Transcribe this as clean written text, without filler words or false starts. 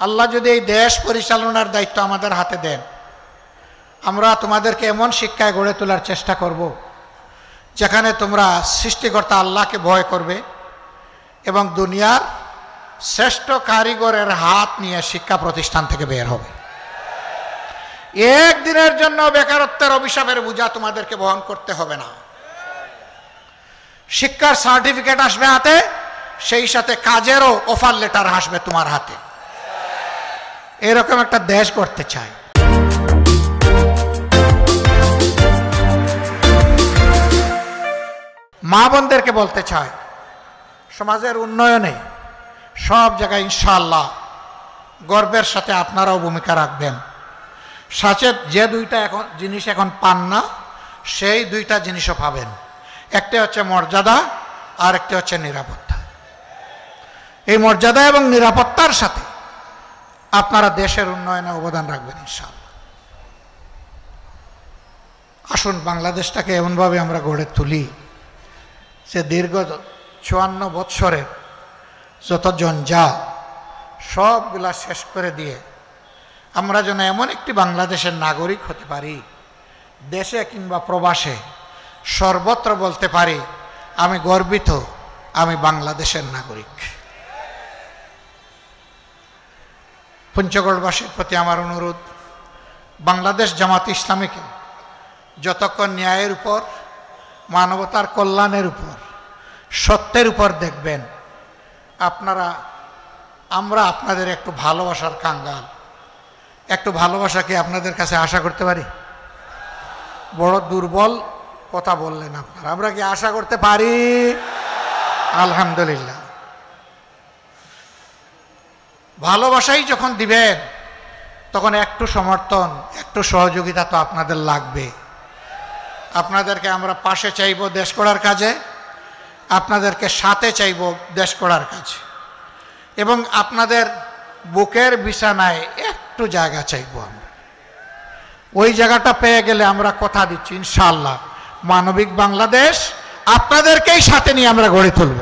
আল্লাহ যদি এই দেশ পরিচালনার দায়িত্ব আমাদের হাতে দেন, আমরা তোমাদেরকে এমন শিক্ষায় গড়ে তোলার চেষ্টা করব যেখানে তোমরা সৃষ্টিকর্তা আল্লাহকে ভয় করবে এবং দুনিয়ার শ্রেষ্ঠ কারিগরের হাত নিয়ে শিক্ষা প্রতিষ্ঠান থেকে বের হবে। একদিনের জন্য বেকারত্বের অভিশাপের বোঝা তোমাদেরকে বহন করতে হবে না। শিক্ষার সার্টিফিকেট আসবে হাতে, সেই সাথে কাজেরও অফার লেটার আসবে তোমার হাতে। এরকম একটা দেশ করতে চাই। মা বোনদেরকে বলতে চাই, সমাজের উন্নয়নে সব জায়গায় ইনশাআল্লাহ গর্বের সাথে আপনারাও ভূমিকা রাখবেন। সাথে যে দুইটা জিনিস এখন পান না, সেই দুইটা জিনিসও পাবেন। একটা হচ্ছে মর্যাদা, আর একটা হচ্ছে নিরাপত্তা। এই মর্যাদা এবং নিরাপত্তার সাথে আপনারা দেশের উন্নয়নে অবদান রাখবেন ইনশাআল্লাহ। আসুন বাংলাদেশটাকে এমনভাবে আমরা গড়ে তুলি যে দীর্ঘ 54 বৎসরের যত জঞ্জাল সবগুলা শেষ করে দিয়ে আমরা যেন এমন একটি বাংলাদেশের নাগরিক হতে পারি, দেশে কিংবা প্রবাসে সর্বত্র বলতে পারি আমি গর্বিত, আমি বাংলাদেশের নাগরিক। পঞ্চগড়বাসীর প্রতি আমার অনুরোধ, বাংলাদেশ জামাত ইসলামীকে যতক্ষণ ন্যায়ের উপর, মানবতার কল্যাণের উপর, সত্যের উপর দেখবেন, আমরা আপনাদের একটু ভালোবাসার কাঙ্গাল। একটু ভালোবাসাকে আপনাদের কাছে আশা করতে পারি? বড় দুর্বল কথা বললেন আপনারা। আমরা কি আশা করতে পারি? আলহামদুলিল্লাহ। ভালোবাসাই যখন দিবেন তখন একটু সমর্থন, একটু সহযোগিতা তো আপনাদের লাগবে। আপনাদেরকে আমরা পাশে চাইব দেশ গড়ার কাজে, আপনাদেরকে সাথে চাইব দেশ গড়ার কাজে, এবং আপনাদের বুকের বিছানায় একটু জায়গা চাইব আমরা। ওই জায়গাটা পেয়ে গেলে আমরা কথা দিচ্ছি ইনশাআল্লাহ মানবিক বাংলাদেশ আপনাদেরকেই সাথে নিয়ে আমরা গড়ে তুলব।